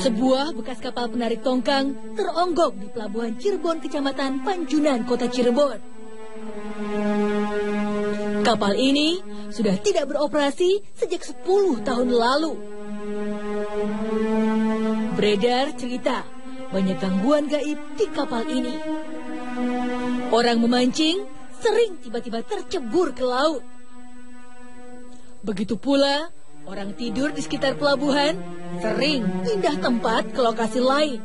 Sebuah bekas kapal penarik tongkang teronggok di pelabuhan Cirebon, Kecamatan Panjunan, Kota Cirebon. Kapal ini sudah tidak beroperasi sejak 10 tahun lalu. Beredar cerita banyak gangguan gaib di kapal ini. Orang memancing sering tiba-tiba tercebur ke laut. Begitu pula orang tidur di sekitar pelabuhan sering pindah tempat ke lokasi lain.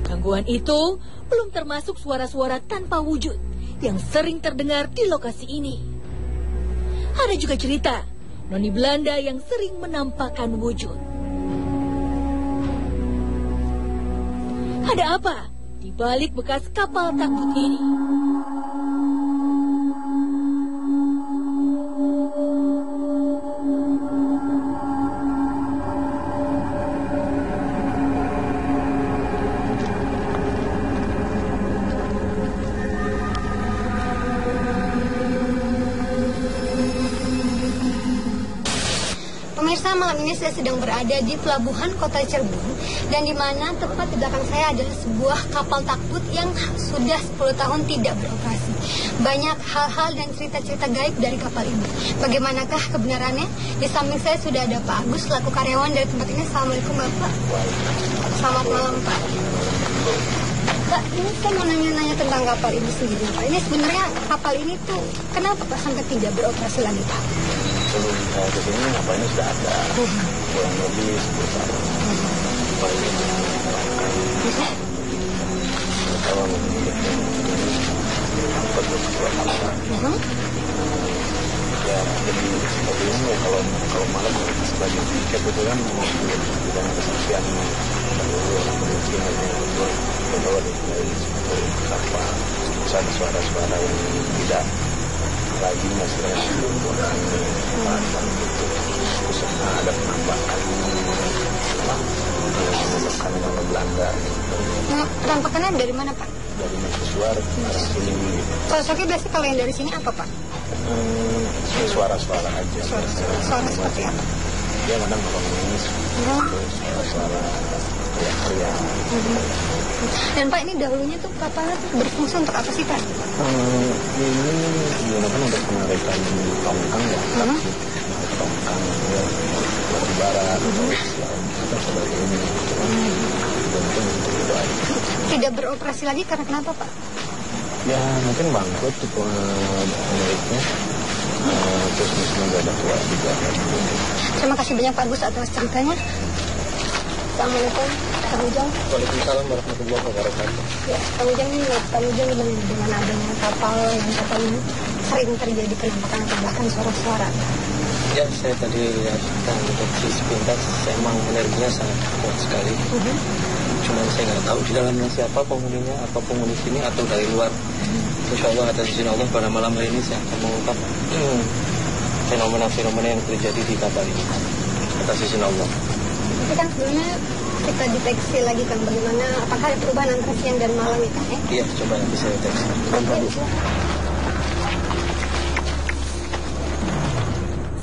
Gangguan itu belum termasuk suara-suara tanpa wujud yang sering terdengar di lokasi ini. Ada juga cerita noni Belanda yang sering menampakkan wujud. Ada apa di balik bekas kapal takbut ini? Pemirsa, malam ini saya sedang berada di pelabuhan Kota Cirebon, dan di mana tepat di belakang saya adalah sebuah kapal takbut yang sudah 10 tahun tidak beroperasi. Banyak hal-hal dan cerita-cerita gaib dari kapal ini. Bagaimanakah kebenarannya? Di samping saya sudah ada Pak Agus selaku karyawan dari tempat ini. Assalamualaikum Bapak. Selamat malam Pak. Pak, ini saya mau nanya-nanya tentang kapal ini sendiri Pak. Ini sebenarnya kapal ini tuh kenapa Pak sampai tidak beroperasi lagi Pak? Sebelum saya kesini kapalnya sudah ada kurang lebih 10 tahun. Kapal ini kalau memiliki angkut dua kapal. Ya jadi seperti ini ya, kalau malam sebagai tiket itu kan bidang kesaksian orang miskin itu berbawah dari kapal. Ada suara-suara yang tidak lagi masalah orang itu khususnya ada penampakan orang Belanda. Penampakannya dari mana Pak? Dari mercusuar arah sini. Sosoknya biasanya kalau yang dari sini apa Pak? Suara-suara aja. Suara seperti apa? Dia kadang menangis, suara-suara teriak-teriak. Dan Pak, ini dahulunya tuh kapalnya tuh berfungsi untuk apa sih Pak? Ini digunakan untuk penarikan tongkang ya, tongkang ya, dari barat atau sebagainya. Untuk itu aja. Tidak beroperasi lagi karena kenapa Pak? Ya mungkin bangkrut pemiliknya. Terus misalnya gak ada tua juga. Terima kasih banyak Pak Agus atas ceritanya. Assalamualaikum, Kang Ujang. Waalaikumsalam warahmatullahi wabarakatuh. Ya, Kang Ujang ini Kang Ujang dengan adanya kapal ini sering terjadi penampakan atau bahkan suara-suara. Ya, saya tadi lihat dan deteksi sepintas, emang energinya sangat kuat sekali. Cuman saya nggak tahu di dalamnya siapa penghuninya, apa penghuni sini atau dari luar. Insya Allah atas izin Allah pada malam hari ini saya akan mengungkap fenomena-fenomena yang terjadi di kapal ini atas izin Allah. Tapi kan sebelumnya kita deteksi lagi Kang, bagaimana, apakah ada perubahan antara siang dan malam ya Kang? Iya, coba nanti saya deteksi.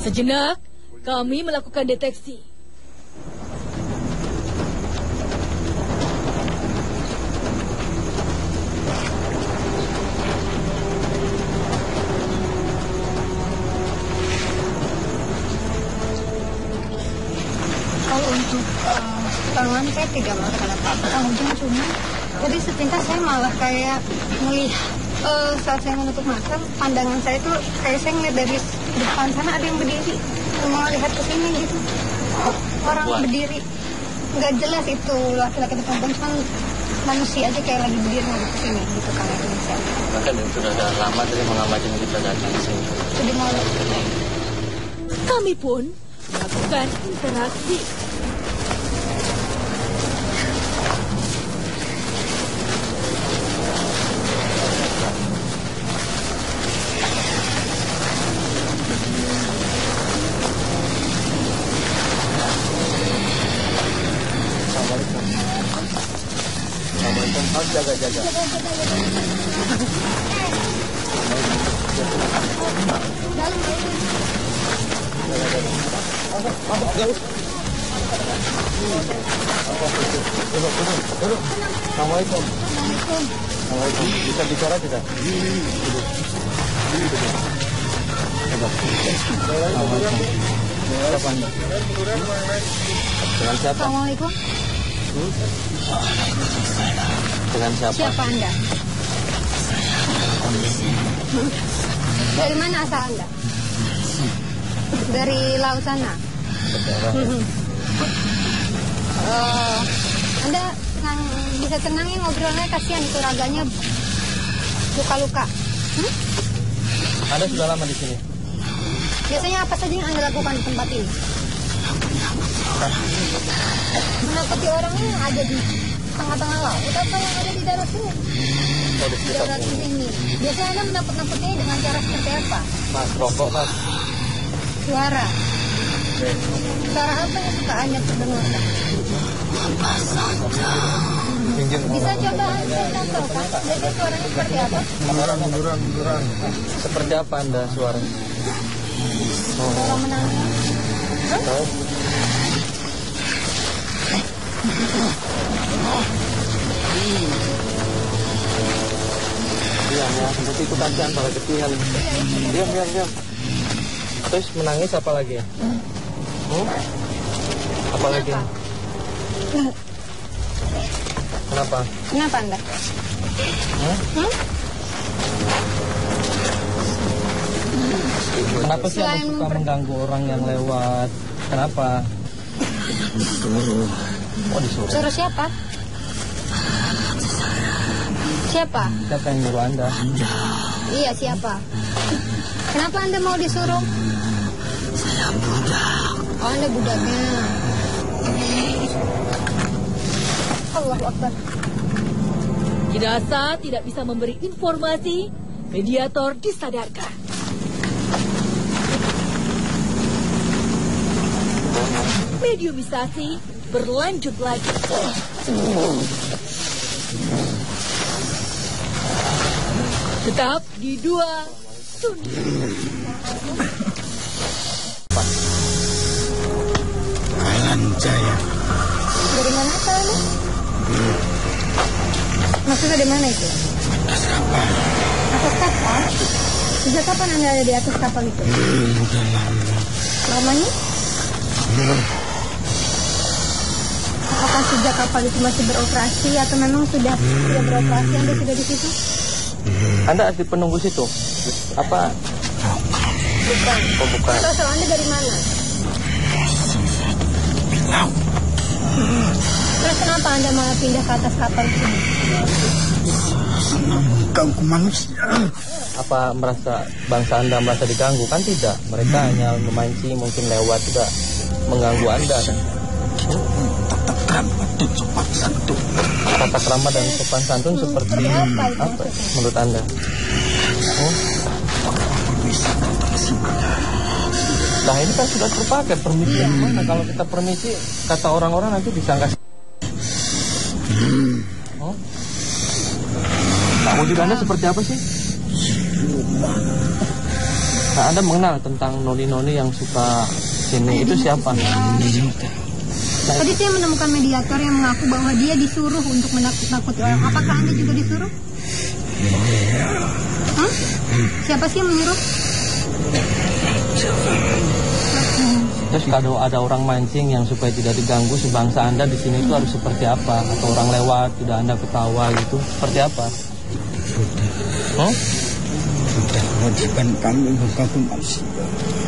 Sejenak kami melakukan deteksi. Kalau untuk tangan saya tidak melakukan apa-apa, Kang Ujang, cuma jadi sepintas saya malah kayak melihat saat saya menutup mata, pandangan saya tuh kayak saya ngeliat dari depan sana ada yang berdiri, mau lihat ke sini gitu, orang berdiri, nggak jelas itu laki-laki atau perempuan, cuma manusia aja kayak lagi berdiri mau ke sini gitu kan Indonesia. Bahkan sudah ada lama dari mengamati kita datang ke sini. Jadi mau Kami pun melakukan interaksi. Harus jaga-jaga. dalam Assalamualaikum. Assalamualaikum. Bisa bicara tidak? Assalamualaikum. Siapa Anda? Dengan siapa? Assalamualaikum. Dengan siapa? Siapa Anda? Dari mana asal Anda? Dari laut sana. Anda bisa tenangin ngobrolnya, kasihan itu raganya luka-luka. Anda sudah lama di sini? Biasanya apa saja yang Anda lakukan di tempat ini? Menakuti orangnya ada di tengah-tengah laut atau yang ada di darat sini? Di darat sini. Biasanya Anda menakut-nakutinya dengan cara seperti apa? Mas, rokok mas. Suara. Suara apa yang suka Anda perdengarkan? Bisa coba Anda contohkan? Biasanya suaranya seperti apa? Munduran. Seperti apa Anda suaranya? Suara menangis. Diam ya, nanti itu kasihan para kecil. Diam. Terus menangis apa lagi? Apa lagi? Kenapa? Kenapa Anda? Kenapa sih Anda suka mengganggu orang yang lewat? Kenapa? Oh, disuruh. Suruh siapa? Siapa? Siapa yang nyuruh Anda? Iya, siapa? Kenapa Anda mau disuruh? Saya budak. Oh, Anda budaknya. Allahu Akbar. Jenazah tidak bisa memberi informasi, mediator disadarkan. Mediumisasi berlanjut lagi. Tetap di 2 Sunda. Alan Jaya. Dari mana asalnya? Maksudnya dari mana itu? Atas kapal. Atas kapal? Sejak kapan Anda ada di atas kapal itu? Udah lama. Lamanya? Apakah sejak kapal itu masih beroperasi atau memang sudah tidak beroperasi? Anda sudah di situ? Anda di penunggu situ? Apa? Bukan. Oh, bukan. Asal Anda dari mana? Laut. Terus kenapa Anda malah pindah ke atas kapal itu? Senang mengganggu manusia. Apa merasa bangsa Anda merasa diganggu? Kan tidak. Mereka hanya memancing, mungkin lewat, tidak mengganggu Anda kan? Tata krama dan sopan santun. Tata krama dan sopan santun seperti apa itu apa menurut Anda? Bisa datang sini. Nah ini kan sudah terpakai permisi yang mana? Kalau kita permisi, kata orang-orang nanti disangka. Nah, wujud Anda seperti apa sih? Nah, Anda mengenal tentang noni-noni yang suka sini itu siapa? Tadi saya menemukan mediator yang mengaku bahwa dia disuruh untuk menakut-nakuti orang. Apakah Anda juga disuruh? Siapa sih yang menyuruh? Terus kalau ada orang mancing yang supaya tidak diganggu sebangsa Anda di sini itu harus seperti apa? Atau orang lewat tidak Anda ketawa gitu, seperti apa? Sudah kewajiban kami mengganggu manusia.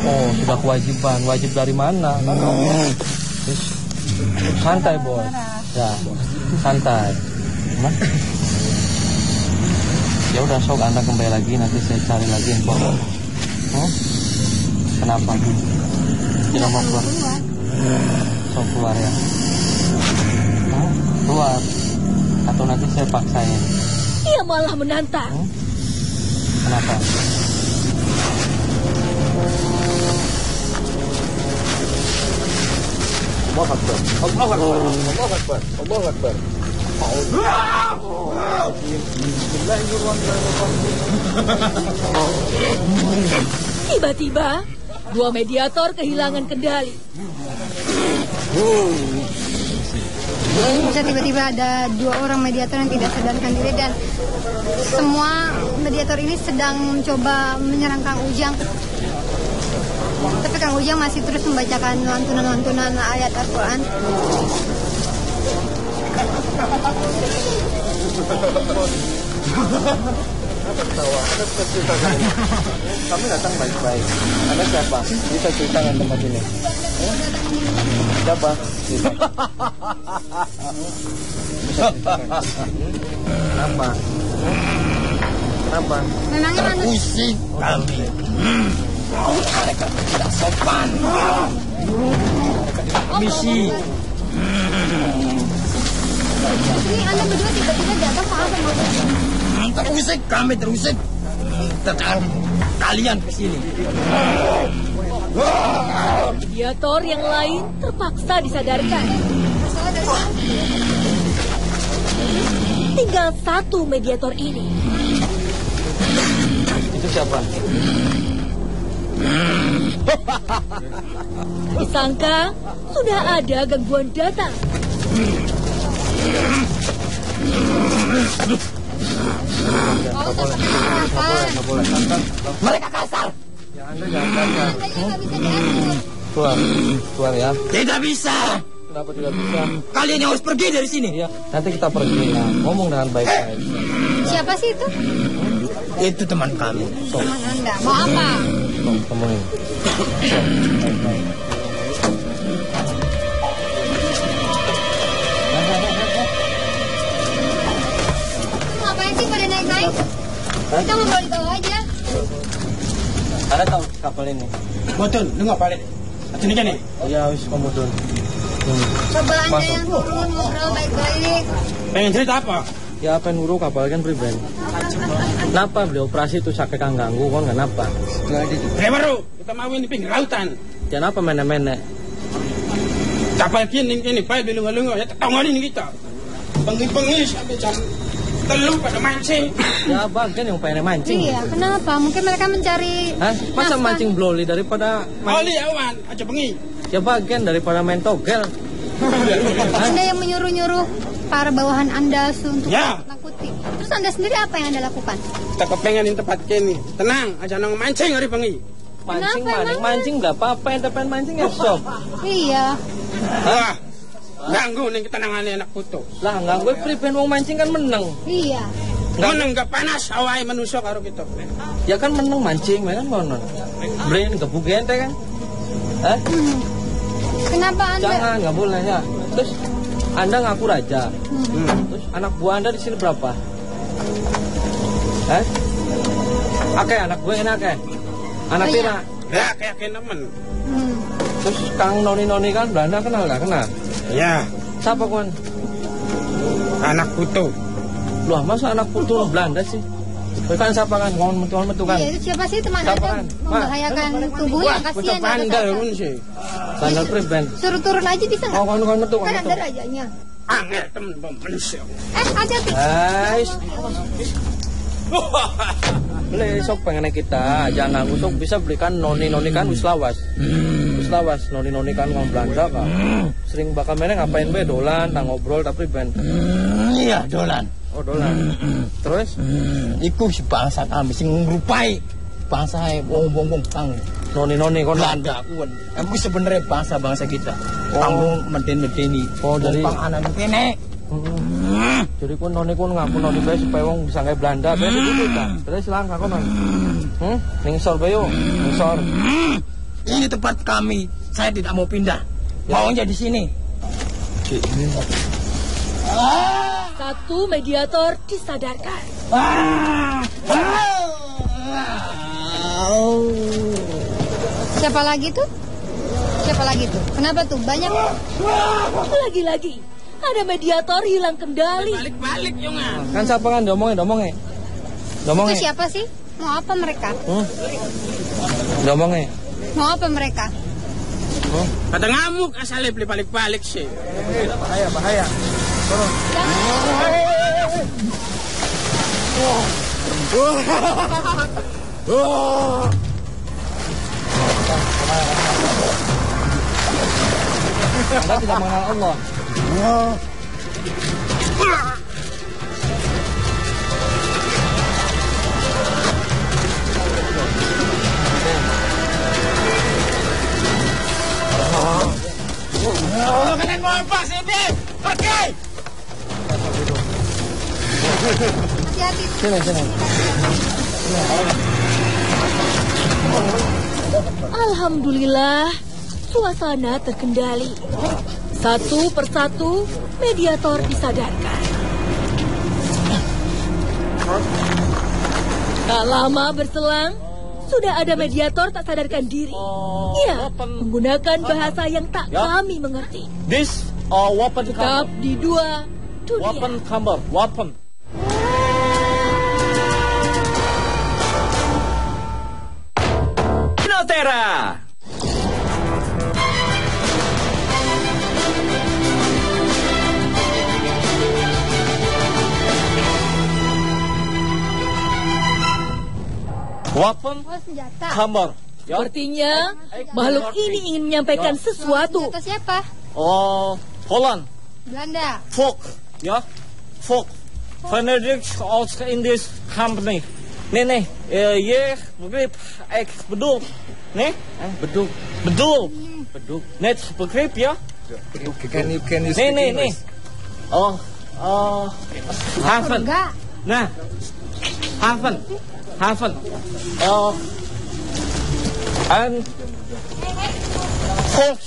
Oh, sudah kewajiban. Wajib dari mana? Terus, santai bos. Ya, santai. Ya udah sok Anda kembali lagi, nanti saya cari lagi info. Kenapa? Tidak mau keluar? Sok keluar ya. Keluar. Atau nanti saya paksain. Ia malah menantang. Kenapa? Allahu Akbar. Allahu Akbar. Allahu Akbar. Allahu Akbar. Tiba-tiba Dua mediator kehilangan kendali. Bisa tiba-tiba ada dua orang mediator yang tidak sadarkan diri dan semua mediator ini sedang mencoba menyerang Kang Ujang. Tapi Kang Ujang masih terus membacakan lantunan-lantunan ayat Al-Quran. Kami datang baik-baik. Anda siapa? Bisa ceritakan tempat ini. Siapa? Kenapa? Kenapa? Memangnya manusia? Pusing kami. Mereka tidak sopan. Misi. Ini Anda berdua tiba-tiba datang ke apa maksudnya? Terusik kami terusik. Tetap kalian ke sini. Mediator yang lain terpaksa disadarkan. Tinggal satu mediator ini. Itu siapa? Disangka sudah ada gangguan datang. Mereka kasar. Ya Anda jangan kasar. Anda nggak bisa diatur. Keluar ya. Tidak bisa. Kenapa tidak bisa? Kalian yang harus pergi dari sini. Iya, nanti kita pergi. Nah, ngomong dengan baik-baik. Siapa sih itu? Itu teman kami. Teman Anda. Mau apa? Temuin. Ngapain sih pada naik-naik? Kita ngobrol di bawah aja. Anda tahu kapal ini? Betul, dengar balik. Sini kan nih. Ya, wis kamu dulu. Coba Anda yang turun ngobrol baik-baik. Pengen cerita apa? Ya apa yang ngurus kapal kan pribadi. Kenapa beli operasi itu sakit kang ganggu kan kenapa? Baru kita mau ini pinggir lautan. Jangan apa menek-menek. Kapal kini pak belum ya tahu ini kita. Pengi sampai jam telu pada mancing. Ya abang kan yang pengen mancing. Iya, kenapa? Mungkin mereka mencari. Hah? Masa nafkah. mancing bloli daripada Oli awan aja pengi. ya bagian daripada main togel. Anda yang menyuruh-nyuruh para bawahan Anda untuk Ya. nakuti. Terus Anda sendiri apa yang Anda lakukan? Kita kepengen tempat kini. Tenang, aja nang mancing hari pengi. Mancing Kenapa maning emang? mancing nggak apa-apa yang pengen mancing ya sob. Iya. Wah, ganggu nih ketenangannya anak putu. Lah nggak gue pribadi mau mancing kan menang. Iya. Meneng gak panas awai manusia karo kita. Ya kan menang mancing, kan konon. Brain gebuk ente kan. Hah? Kenapa Anda? Jangan, nggak boleh ya. Terus Anda ngaku raja. Terus anak buah Anda di sini berapa? Oke, anak gue enak ya. Anak Oh, iya. Tina. Ya kayak nemen. Terus Kang Noni kan Belanda kenal nggak kenal? Ya, Siapa kon? anak putu. Loh, masa anak putu Belanda sih? Bukan siapa kan? Kon metu kan? Iya, itu siapa sih teman Siapa Anda? kan? Membahayakan tubuhnya, Wah, kasihan. putu Anda pandai kata. run sih. Bandar preben. Suruh turun aja bisa nggak? Oh, kon metu. Kan Anda rajanya. Angel temen manusia. Hati-hati. Guys. Boleh sok pengen kita jangan nganggu sok bisa belikan noni kan wis lawas. Wis lawas noni kan orang Belanda kan. Sering bakal meneh ngapain be dolan tang ngobrol tapi ben. Iya, dolan. Oh dolan. Terus Iku si bangsa kami sing ngrupai bangsa wong-wong kang noni kon Belanda kuwi. Aku sebenarnya bangsa kita. Kamu meden-medeni. Oh, dari- Pang anak kene. jadi kon ngaku noni bae supaya wong bisa kayak Belanda bae gitu ta. Terus silang kakon. Ningsor bae yo. Ningsor. Ini tempat kami. Saya tidak mau pindah. Maunya di sini. Satu mediator disadarkan. Siapa lagi tuh? Siapa lagi tuh? Kenapa tuh? Banyak. Lagi-lagi ada mediator hilang kendali. Balik-balik yung Kan siapa kan domongnya. Itu siapa sih? Mau apa mereka? Domongnya. Mau apa mereka? Pada ngamuk asalnya balik-balik sih. Bahaya. Oh. Anda tidak mengenal Allah. Kalian mau apa sini? Pergi! Hati-hati. Sini. Alhamdulillah, suasana terkendali. Satu persatu, mediator disadarkan. Tak lama berselang, sudah ada mediator tak sadarkan diri. Ia menggunakan bahasa yang tak kami mengerti. This weapon Tetap di dua dunia. weapon camber, weapon. Notera. Weapon Oh, senjata. camber. Ya. Sepertinya makhluk ini ingin menyampaikan sesuatu. Senjata siapa? Holland. Belanda. Folk. Ya. Folk. Benedict als in this company. Nee. Je begrip. Ik bedoel. Nee? Bedoel. Net begrip, ja? Can you Nee. Haven. Enggak. Nah. Haven. En volk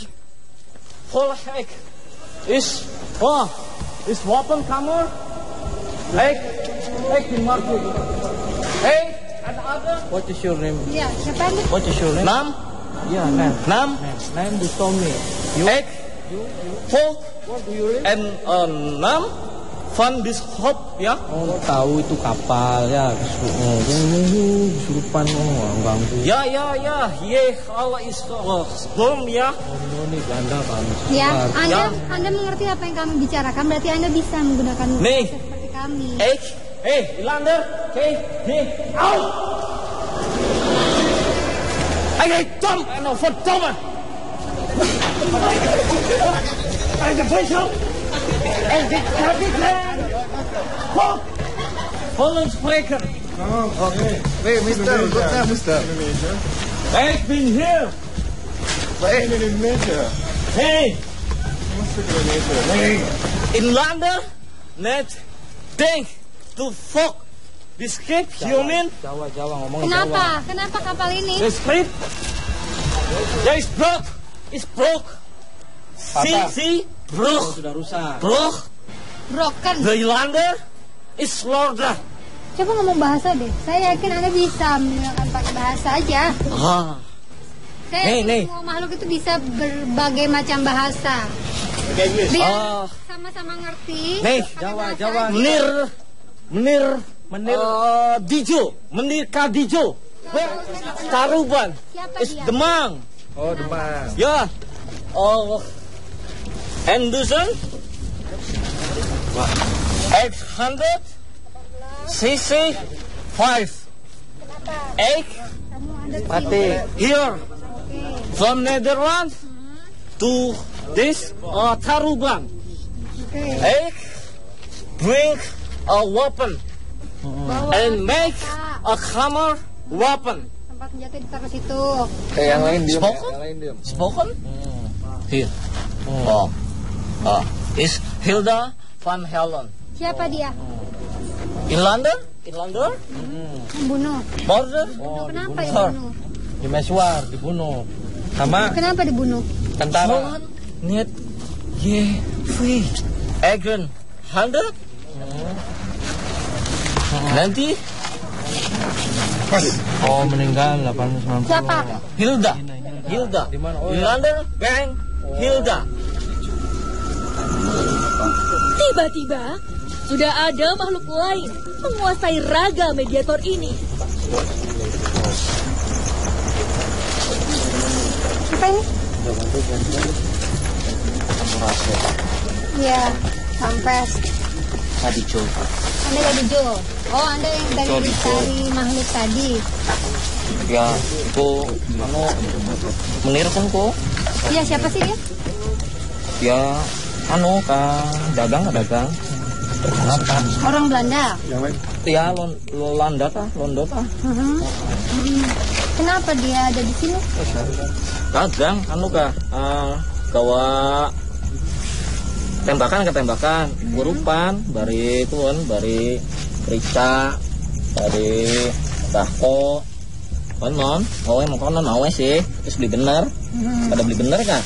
is wapen kamer. Ik die market. Hey, and other. What is your name? Iya, siapa ini? What is your name? Naam? Yeah, man. Naam? Name you told me. Ik volk en naam van this hop, ya? Oh, tahu itu kapal ya. Kesurupan ganggu. Ya. Ye Allah is storm, ya. Oh, ini ganda kan. Ya, Anda mengerti apa yang kami bicarakan, berarti Anda bisa menggunakan Nih. bahasa seperti kami. Ilander, out! Hey, Tom, en verdomme! Hey, de vleesel! En dit heb ik Holland spreker! Hey, mister, what's up, mister? Ik ben hier! In Indonesia. Hey! Inlander, net denk to fuck the skip, human. Jawa ngomong Jawa. Kenapa kapal ini? The script is broke. See, broke. Sudah rusak. Broken. The lander is slaughter. Coba ngomong bahasa deh. Saya yakin Anda bisa menggunakan pakai bahasa aja. Saya yakin semua makhluk itu bisa berbagai macam bahasa. Biar sama-sama ngerti. Jawa. Menir Dijo. Menir Kadijo. Taruban. Siapa Is dia? Demang. Oh, Demang. Ya. Anderson. 800 cc 5. Kamu Anda Mati. Here from Netherlands to this Taruban. Oke. Bring a weapon Bawa and make senjata. a hammer weapon. Tempat senjata ditaruh situ. Yang lain diam. Spoken? Yang lain diam. Spoken? Here. Is Hilda van Helen. Siapa dia? Inlander? Membunuh. Border? Kenapa Sir. dibunuh? Di Meswar dibunuh. Sama Kenapa dibunuh? tentara. Net ye free. Agent 100? Nanti Oh, meninggal 890. Siapa? Hilda. Di mana? Oh, ya. Inlander Bang Hilda. Tiba-tiba, sudah ada makhluk lain menguasai raga mediator ini. Apa ini? Iya, sampes. Kadijo. Anda dari Jo. Oh, Anda yang dari makhluk tadi. Ya, ku menir kan ku. Iya, siapa sih dia? Ya, dagang. Orang Belanda. Ya, Londo tah. Kenapa dia ada di sini? Dagang, gawa tembakan, gurupan, bari rica, bari tahko, konon, mau sih, terus beli bener, pada beli bener kan?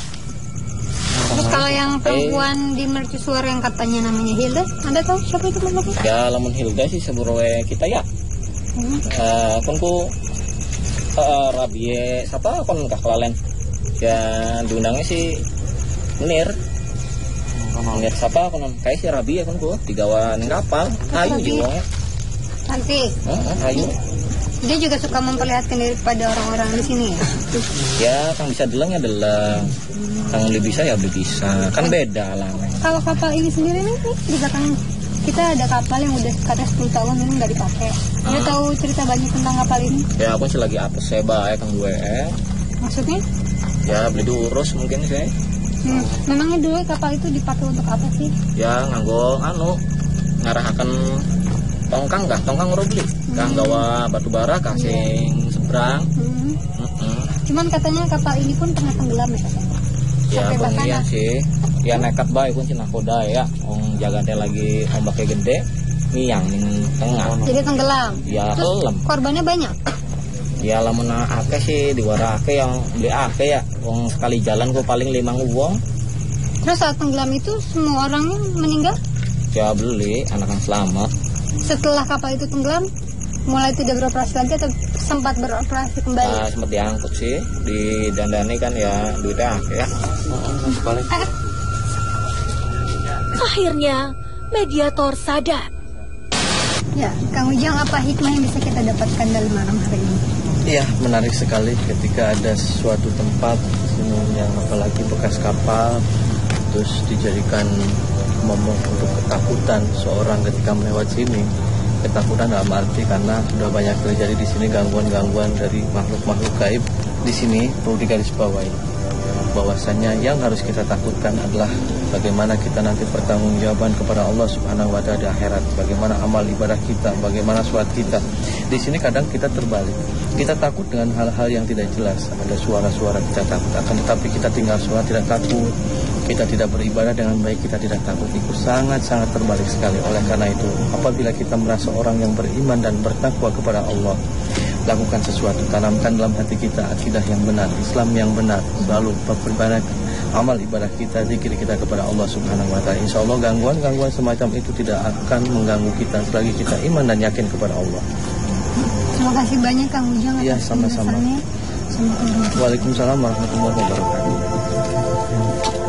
Terus kalau yang perempuan di mercusuar yang katanya namanya Hilda, Anda tahu siapa itu perempuan? Ya, lamun Hilda sih seburowe kita ya. Konku Rabie, siapa kon kelalen? Ya diundangnya sih Menir siapa kon kayak si Rabie konku digawa ning kapal, ayu juga. Cantik. Ayu. Dia juga suka memperlihatkan diri pada orang-orang di sini ya? Ya, kang bisa deleng ya deleng. Kang beli bisa ya beli bisa. Kan beda lah. Kalau kapal ini sendiri nih di belakang kita ada kapal yang udah katanya 10 tahun ini nggak dipakai. Dia tahu cerita banyak tentang kapal ini? Ya, aku sih lagi apes saya bae kang gue. Maksudnya? Ya, beli diurus mungkin sih. Memangnya dulu kapal itu dipakai untuk apa sih? Ya, nganggo ngarahaken tongkang rubli. Kang gawa batu bara kasing seberang. Cuman katanya kapal ini pun pernah tenggelam ya? Ya, iya sih. Ya nekat bae kun cenah koda ya. Wong jagate lagi ombaknya gede, ngiyang ning tengah. Jadi tenggelam. Ya, terus korbannya banyak. Ya lamun akeh sih diwarake yang beli akeh ya. Wong sekali jalan kok paling 5 wong. Terus saat tenggelam itu semua orangnya meninggal? Ya beli, anak yang selamat. Setelah kapal itu tenggelam, mulai tidak beroperasi lagi atau sempat beroperasi kembali? Nah, sempat diangkut sih, didandani kan ya duitnya ya. Akhirnya mediator sadar. Ya, Kang Ujang, apa hikmah yang bisa kita dapatkan dalam malam hari ini? Iya, menarik sekali ketika ada suatu tempat yang apalagi bekas kapal, terus dijadikan momok untuk ketakutan seorang ketika melewat sini. Ketakutan dalam arti karena sudah banyak terjadi di sini gangguan-gangguan dari makhluk-makhluk gaib. Di sini perlu digarisbawahi bahwasanya yang harus kita takutkan adalah bagaimana kita nanti pertanggungjawaban kepada Allah Subhanahu wa taala di akhirat, bagaimana amal ibadah kita, bagaimana sholat kita. Di sini kadang kita terbalik. Kita takut dengan hal-hal yang tidak jelas. Ada suara-suara kita takut, akan tetapi kita tinggal sholat tidak takut. Kita tidak beribadah dengan baik, kita tidak takut. Itu sangat-sangat terbalik sekali. Oleh karena itu, apabila kita merasa orang yang beriman dan bertakwa kepada Allah, lakukan sesuatu, tanamkan dalam hati kita akidah yang benar, Islam yang benar, selalu beribadah, amal ibadah kita, zikir kita kepada Allah Subhanahu wa taala. Insya Allah gangguan-gangguan semacam itu tidak akan mengganggu kita selagi kita iman dan yakin kepada Allah. Terima kasih banyak Kang Ujang. Iya, sama-sama. Waalaikumsalam warahmatullahi wabarakatuh.